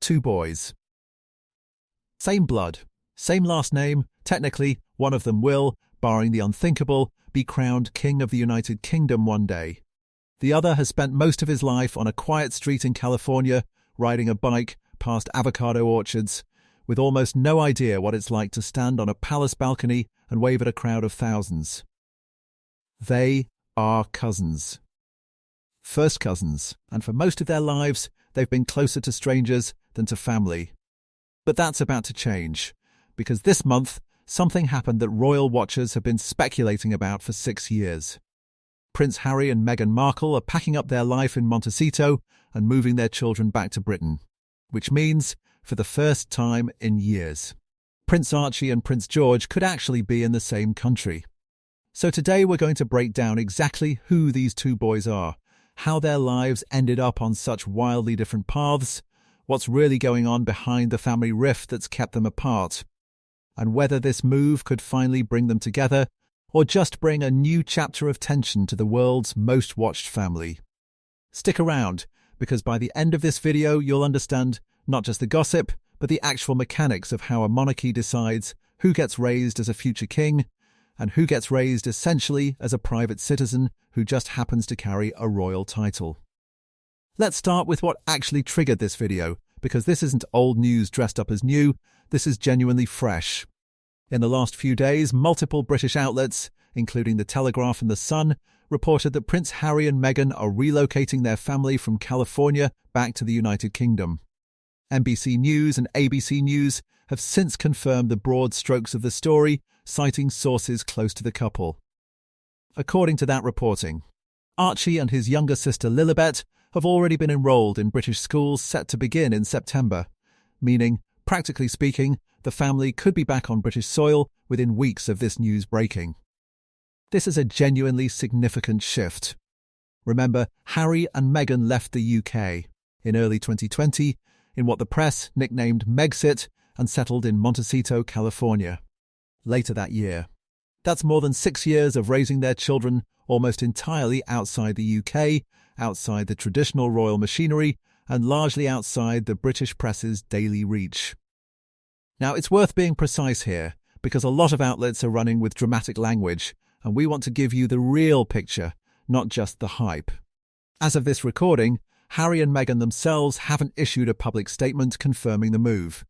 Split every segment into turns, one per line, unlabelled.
two boys. Same blood, same last name. Technically, one of them will, barring the unthinkable, be crowned King of the United Kingdom one day. The other has spent most of his life on a quiet street in California, riding a bike past avocado orchards, with almost no idea what it's like to stand on a palace balcony and wave at a crowd of thousands. They are cousins. First cousins, and for most of their lives, they've been closer to strangers than to family. But that's about to change, because this month, something happened that royal watchers have been speculating about for 6 years. Prince Harry and Meghan Markle are packing up their life in Montecito and moving their children back to Britain, which means, for the first time in years, Prince Archie and Prince George could actually be in the same country. So today we're going to break down exactly who these two boys are, how their lives ended up on such wildly different paths, what's really going on behind the family rift that's kept them apart, and whether this move could finally bring them together or just bring a new chapter of tension to the world's most watched family. Stick around, because by the end of this video you'll understand not just the gossip, but the actual mechanics of how a monarchy decides who gets raised as a future king and who gets raised essentially as a private citizen who just happens to carry a royal title. Let's start with what actually triggered this video, because this isn't old news dressed up as new, this is genuinely fresh. In the last few days, multiple British outlets, including The Telegraph and The Sun, reported that Prince Harry and Meghan are relocating their family from California back to the United Kingdom. NBC News and ABC News have since confirmed the broad strokes of the story, citing sources close to the couple. According to that reporting, Archie and his younger sister Lilibet have already been enrolled in British schools set to begin in September, meaning, practically speaking, the family could be back on British soil within weeks of this news breaking. This is a genuinely significant shift. Remember, Harry and Meghan left the UK in early 2020 in what the press nicknamed Megxit and settled in Montecito, California, later that year. That's more than 6 years of raising their children almost entirely outside the UK, outside the traditional royal machinery, and largely outside the British press's daily reach. Now, it's worth being precise here, because a lot of outlets are running with dramatic language, and we want to give you the real picture, not just the hype. As of this recording, Harry and Meghan themselves haven't issued a public statement confirming the move.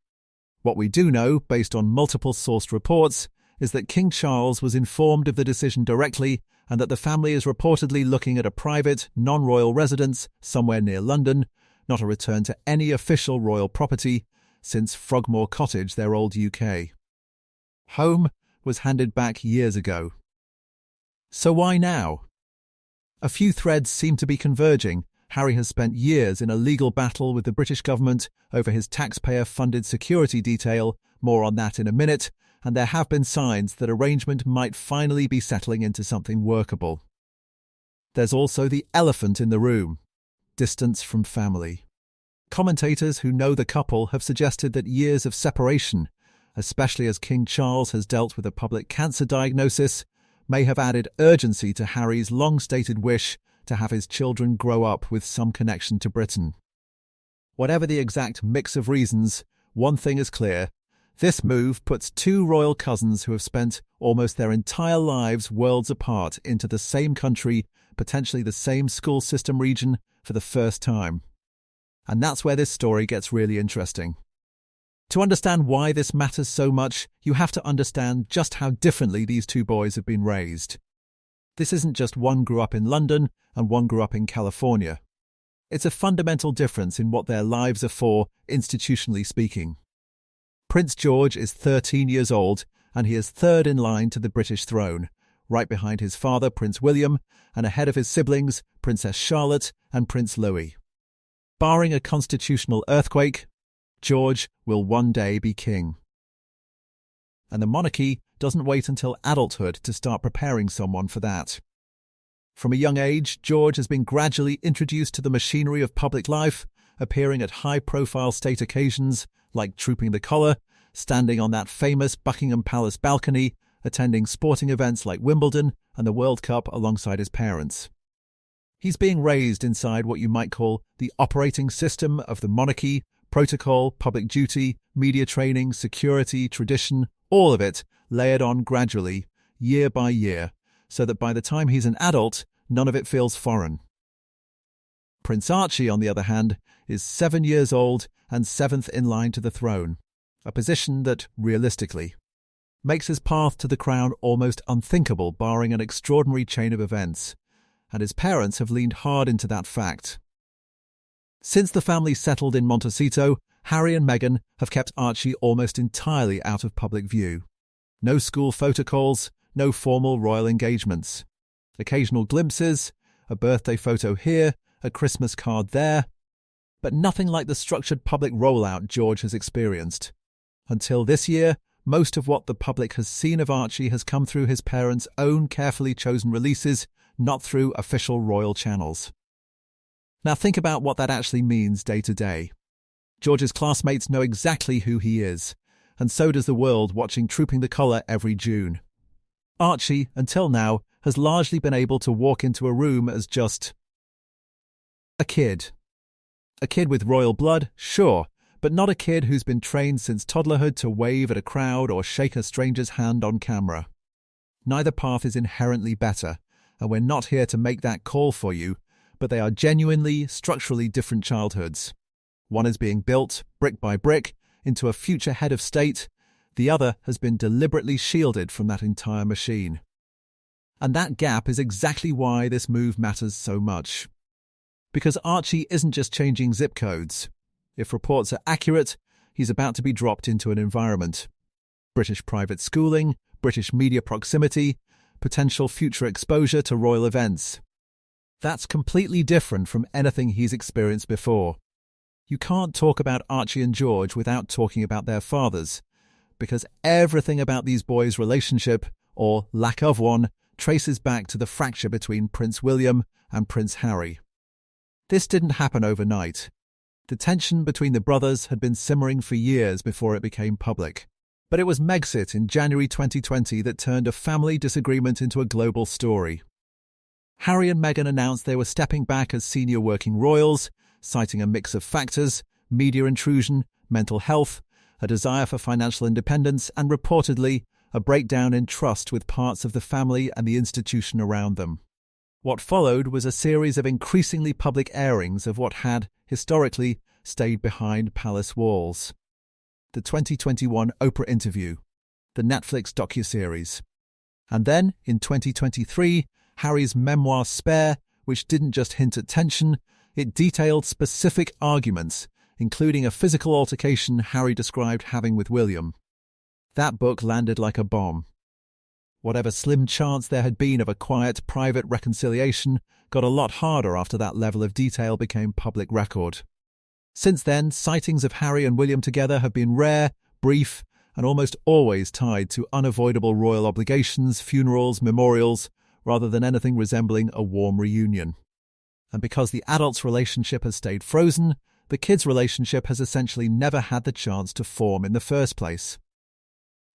What we do know, based on multiple sourced reports, is that King Charles was informed of the decision directly and that the family is reportedly looking at a private, non-royal residence somewhere near London, not a return to any official royal property, since Frogmore Cottage, their old UK home, was handed back years ago. So why now? A few threads seem to be converging. Harry has spent years in a legal battle with the British government over his taxpayer-funded security detail, more on that in a minute, and there have been signs that arrangement might finally be settling into something workable. There's also the elephant in the room: distance from family. Commentators who know the couple have suggested that years of separation, especially as King Charles has dealt with a public cancer diagnosis, may have added urgency to Harry's long-stated wish to have his children grow up with some connection to Britain. Whatever the exact mix of reasons, one thing is clear: this move puts two royal cousins who have spent almost their entire lives worlds apart into the same country, potentially the same school system region, for the first time. And that's where this story gets really interesting. To understand why this matters so much, you have to understand just how differently these two boys have been raised. This isn't just one grew up in London and one grew up in California. It's a fundamental difference in what their lives are for, institutionally speaking. Prince George is 13 years old, and he is third in line to the British throne, right behind his father, Prince William, and ahead of his siblings, Princess Charlotte and Prince Louis. Barring a constitutional earthquake, George will one day be king. And the monarchy doesn't wait until adulthood to start preparing someone for that. From a young age, George has been gradually introduced to the machinery of public life, appearing at high-profile state occasions like trooping the collar, standing on that famous Buckingham Palace balcony, attending sporting events like Wimbledon and the World Cup alongside his parents. He's being raised inside what you might call the operating system of the monarchy, Protocol, public duty, media training, security, tradition, all of it layered on gradually, year by year, so that by the time he's an adult, none of it feels foreign. Prince Archie, on the other hand, is 7 years old and 7th in line to the throne, a position that, realistically, makes his path to the crown almost unthinkable barring an extraordinary chain of events, and his parents have leaned hard into that fact. Since the family settled in Montecito, Harry and Meghan have kept Archie almost entirely out of public view. No school photocalls, no formal royal engagements. Occasional glimpses, a birthday photo here, a Christmas card there, but nothing like the structured public rollout George has experienced. Until this year, most of what the public has seen of Archie has come through his parents' own carefully chosen releases, not through official royal channels. Now think about what that actually means day to day. George's classmates know exactly who he is, and so does the world watching Trooping the Colour every June. Archie, until now, has largely been able to walk into a room as just a kid. A kid with royal blood, sure, but not a kid who's been trained since toddlerhood to wave at a crowd or shake a stranger's hand on camera. Neither path is inherently better, and we're not here to make that call for you, but they are genuinely, structurally different childhoods. One is being built, brick by brick, into a future head of state. The other has been deliberately shielded from that entire machine. And that gap is exactly why this move matters so much. Because Archie isn't just changing zip codes. If reports are accurate, he's about to be dropped into an environment. British private schooling, British media proximity, potential future exposure to royal events. That's completely different from anything he's experienced before. You can't talk about Archie and George without talking about their fathers, because everything about these boys' relationship, or lack of one, traces back to the fracture between Prince William and Prince Harry. This didn't happen overnight. The tension between the brothers had been simmering for years before it became public. But it was Megxit in January 2020 that turned a family disagreement into a global story. Harry and Meghan announced they were stepping back as senior working royals, citing a mix of factors: media intrusion, mental health, a desire for financial independence, and reportedly, a breakdown in trust with parts of the family and the institution around them. What followed was a series of increasingly public airings of what had, historically, stayed behind palace walls. The 2021 Oprah interview, the Netflix docuseries. And then, in 2023, Harry's memoir Spare, which didn't just hint at tension, it detailed specific arguments, including a physical altercation Harry described having with William. That book landed like a bomb. Whatever slim chance there had been of a quiet, private reconciliation got a lot harder after that level of detail became public record. Since then, sightings of Harry and William together have been rare, brief, and almost always tied to unavoidable royal obligations, funerals, memorials, rather than anything resembling a warm reunion. And because the adults' relationship has stayed frozen, the kids' relationship has essentially never had the chance to form in the first place.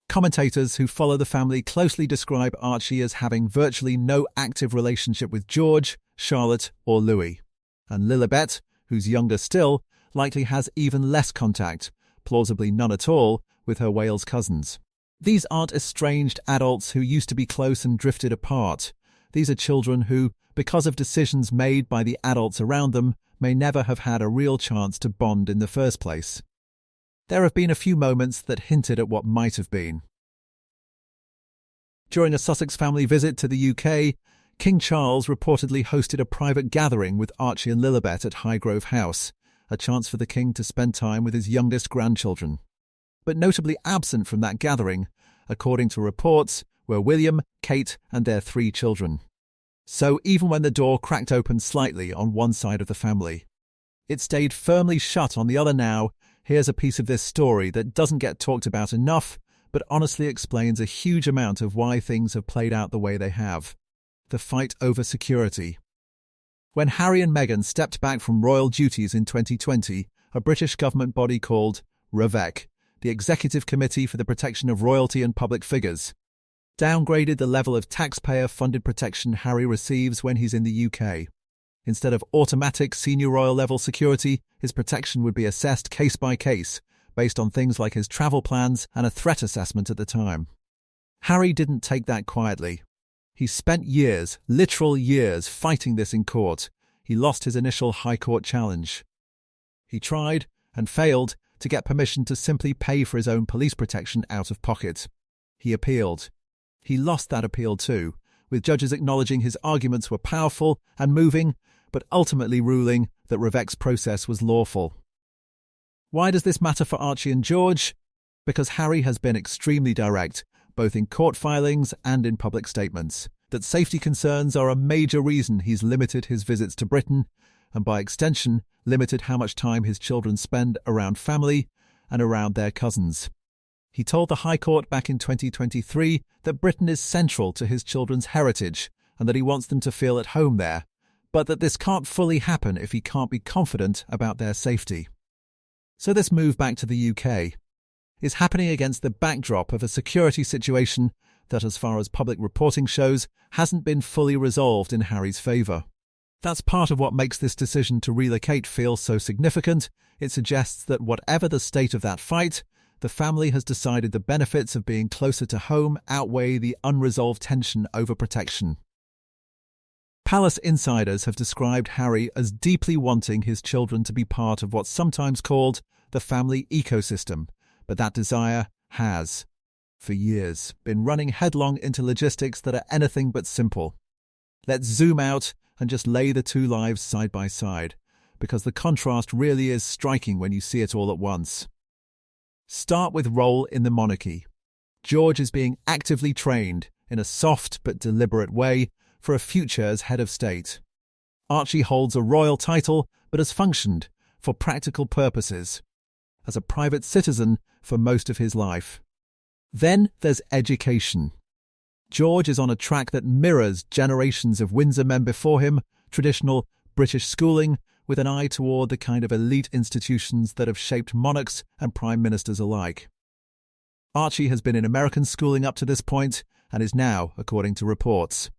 Commentators who follow the family closely describe Archie as having virtually no active relationship with George, Charlotte, or Louis. And Lilibet, who's younger still, likely has even less contact, plausibly none at all, with her Wales cousins. These aren't estranged adults who used to be close and drifted apart. These are children who, because of decisions made by the adults around them, may never have had a real chance to bond in the first place. There have been a few moments that hinted at what might have been. During a Sussex family visit to the UK, King Charles reportedly hosted a private gathering with Archie and Lilibet at Highgrove House, a chance for the king to spend time with his youngest grandchildren. But notably absent from that gathering, according to reports, were William, Kate, and their 3 children. So even when the door cracked open slightly on one side of the family, it stayed firmly shut on the other. Now, here's a piece of this story that doesn't get talked about enough, but honestly explains a huge amount of why things have played out the way they have. The fight over security. When Harry and Meghan stepped back from royal duties in 2020, a British government body called REVEC, the Executive Committee for the Protection of Royalty and Public Figures, downgraded the level of taxpayer-funded protection Harry receives when he's in the UK. Instead of automatic senior royal level security, his protection would be assessed case by case, based on things like his travel plans and a threat assessment at the time. Harry didn't take that quietly. He spent years, literal years, fighting this in court. He lost his initial High Court challenge. He tried, and failed, to get permission to simply pay for his own police protection out of pocket. He appealed. He lost that appeal too, with judges acknowledging his arguments were powerful and moving, but ultimately ruling that Revec's process was lawful. Why does this matter for Archie and George? Because Harry has been extremely direct, both in court filings and in public statements, that safety concerns are a major reason he's limited his visits to Britain, and by extension, limited how much time his children spend around family and around their cousins. He told the High Court back in 2023 that Britain is central to his children's heritage and that he wants them to feel at home there, but that this can't fully happen if he can't be confident about their safety. So this move back to the UK is happening against the backdrop of a security situation that, as far as public reporting shows, hasn't been fully resolved in Harry's favour. That's part of what makes this decision to relocate feel so significant. It suggests that whatever the state of that fight, the family has decided the benefits of being closer to home outweigh the unresolved tension over protection. Palace insiders have described Harry as deeply wanting his children to be part of what's sometimes called the family ecosystem, but that desire has, for years, been running headlong into logistics that are anything but simple. Let's zoom out and just lay the two lives side by side, because the contrast really is striking when you see it all at once. Start with role in the monarchy. George is being actively trained, in a soft but deliberate way, for a future as head of state. Archie holds a royal title, but has functioned, for practical purposes, as a private citizen for most of his life. Then there's education. George is on a track that mirrors generations of Windsor men before him, traditional British schooling, with an eye toward the kind of elite institutions that have shaped monarchs and prime ministers alike. Archie has been in American schooling up to this point and is now, according to reports,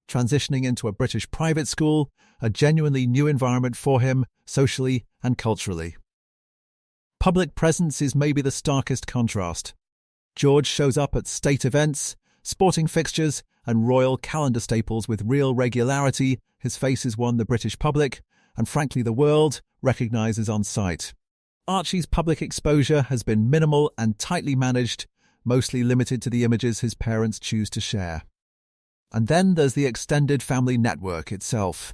transitioning into a British private school, a genuinely new environment for him, socially and culturally. Public presence is maybe the starkest contrast. George shows up at state events, sporting fixtures, and royal calendar staples with real regularity. His face is one the British public, and frankly the world, recognises on sight. Archie's public exposure has been minimal and tightly managed, mostly limited to the images his parents choose to share. And then there's the extended family network itself.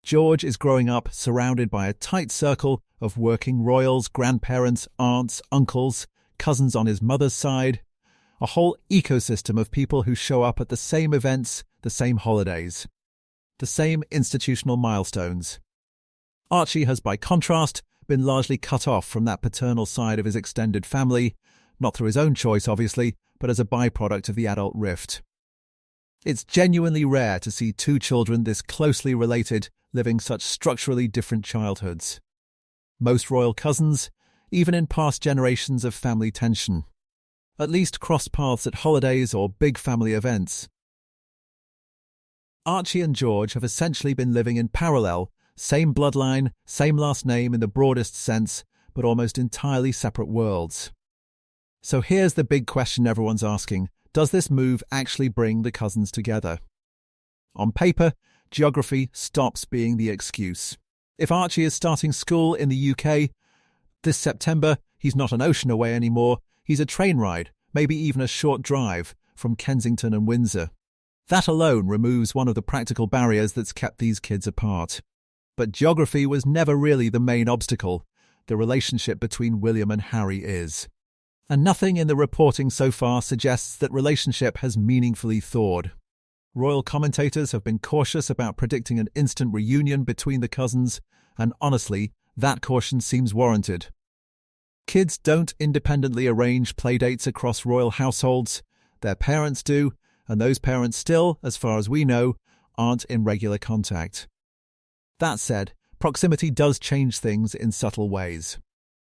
George is growing up surrounded by a tight circle of working royals, grandparents, aunts, uncles, cousins on his mother's side, a whole ecosystem of people who show up at the same events, the same holidays, the same institutional milestones. Archie has, by contrast, been largely cut off from that paternal side of his extended family, not through his own choice, obviously, but as a byproduct of the adult rift. It's genuinely rare to see two children this closely related living such structurally different childhoods. Most royal cousins, even in past generations of family tension, at least cross paths at holidays or big family events. Archie and George have essentially been living in parallel, same bloodline, same last name in the broadest sense, but almost entirely separate worlds. So here's the big question everyone's asking. Does this move actually bring the cousins together? On paper, geography stops being the excuse. If Archie is starting school in the UK this September, he's not an ocean away anymore. He's a train ride, maybe even a short drive, from Kensington and Windsor. That alone removes one of the practical barriers that's kept these kids apart. But geography was never really the main obstacle. The relationship between William and Harry is. And nothing in the reporting so far suggests that relationship has meaningfully thawed. Royal commentators have been cautious about predicting an instant reunion between the cousins, and honestly, that caution seems warranted. Kids don't independently arrange playdates across royal households. Their parents do, and those parents still, as far as we know, aren't in regular contact. That said, proximity does change things in subtle ways.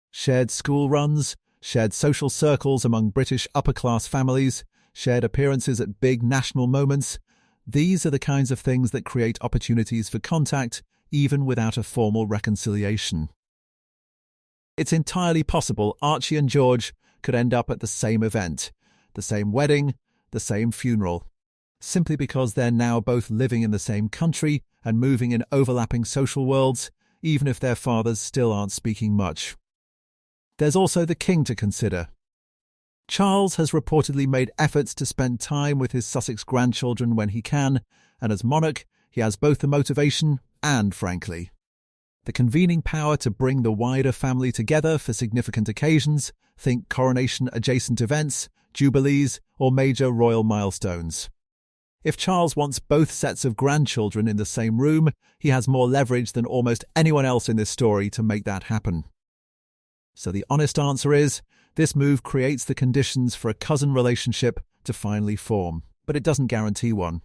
Shared school runs, shared social circles among British upper-class families, shared appearances at big national moments, These are the kinds of things that create opportunities for contact, even without a formal reconciliation. It's entirely possible Archie and George could end up at the same event, the same wedding, the same funeral, simply because they're now both living in the same country and moving in overlapping social worlds, even if their fathers still aren't speaking much. There's also the king to consider. Charles has reportedly made efforts to spend time with his Sussex grandchildren when he can, and as monarch, he has both the motivation and, frankly, the convening power to bring the wider family together for significant occasions, think coronation-adjacent events, jubilees, or major royal milestones. If Charles wants both sets of grandchildren in the same room, he has more leverage than almost anyone else in this story to make that happen. So the honest answer is, this move creates the conditions for a cousin relationship to finally form, but it doesn't guarantee one.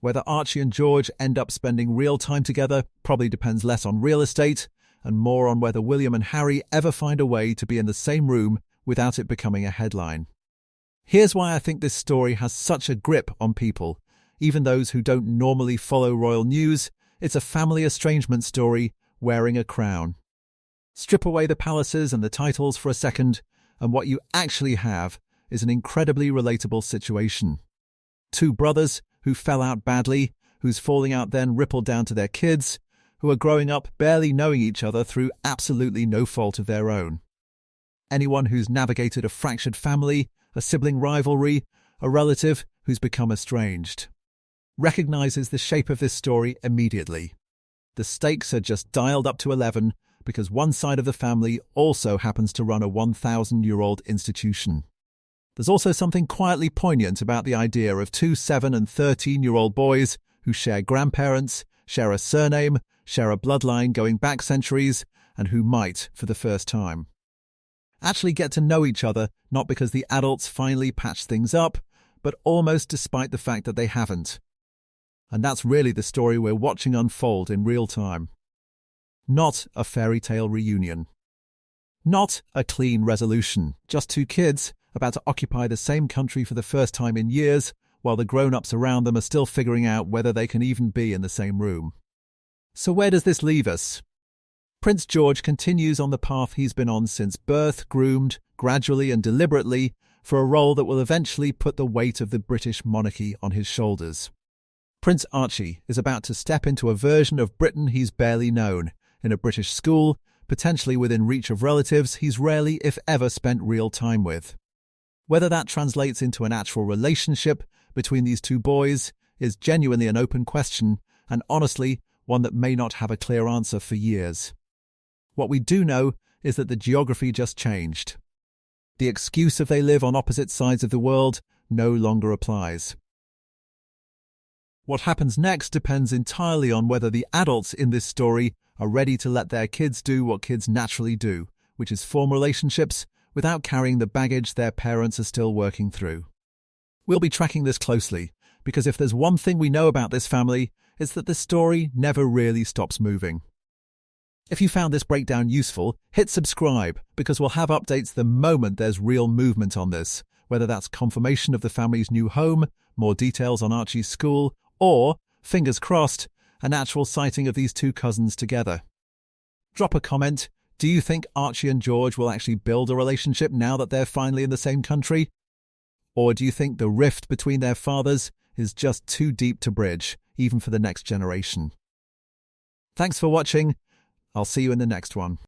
Whether Archie and George end up spending real time together probably depends less on real estate and more on whether William and Harry ever find a way to be in the same room without it becoming a headline. Here's why I think this story has such a grip on people. Even those who don't normally follow royal news, it's a family estrangement story wearing a crown. Strip away the palaces and the titles for a second, and what you actually have is an incredibly relatable situation. Two brothers who fell out badly, whose falling out then rippled down to their kids, who are growing up barely knowing each other through absolutely no fault of their own. Anyone who's navigated a fractured family, a sibling rivalry, a relative who's become estranged, recognizes the shape of this story immediately. The stakes are just dialed up to 11 because one side of the family also happens to run a 1,000-year-old institution. There's also something quietly poignant about the idea of two 7- and 13-year-old boys who share grandparents, share a surname, share a bloodline going back centuries, and who might, for the first time, actually get to know each other, not because the adults finally patched things up, but almost despite the fact that they haven't. And that's really the story we're watching unfold in real time. Not a fairy tale reunion. Not a clean resolution, just two kids about to occupy the same country for the first time in years, while the grown-ups around them are still figuring out whether they can even be in the same room. So where does this leave us? Prince George continues on the path he's been on since birth, groomed, gradually and deliberately, for a role that will eventually put the weight of the British monarchy on his shoulders. Prince Archie is about to step into a version of Britain he's barely known, in a British school, potentially within reach of relatives he's rarely, if ever, spent real time with. Whether that translates into an actual relationship between these two boys is genuinely an open question, and honestly, one that may not have a clear answer for years. What we do know is that the geography just changed. The excuse of they live on opposite sides of the world no longer applies. What happens next depends entirely on whether the adults in this story are ready to let their kids do what kids naturally do, which is form relationships without carrying the baggage their parents are still working through. We'll be tracking this closely, because if there's one thing we know about this family, it's that this story never really stops moving. If you found this breakdown useful, hit subscribe, because we'll have updates the moment there's real movement on this, whether that's confirmation of the family's new home, more details on Archie's school, or, fingers crossed, an actual sighting of these two cousins together. Drop a comment. Do you think Archie and George will actually build a relationship now that they're finally in the same country? Or do you think the rift between their fathers is just too deep to bridge, even for the next generation? Thanks for watching. I'll see you in the next one.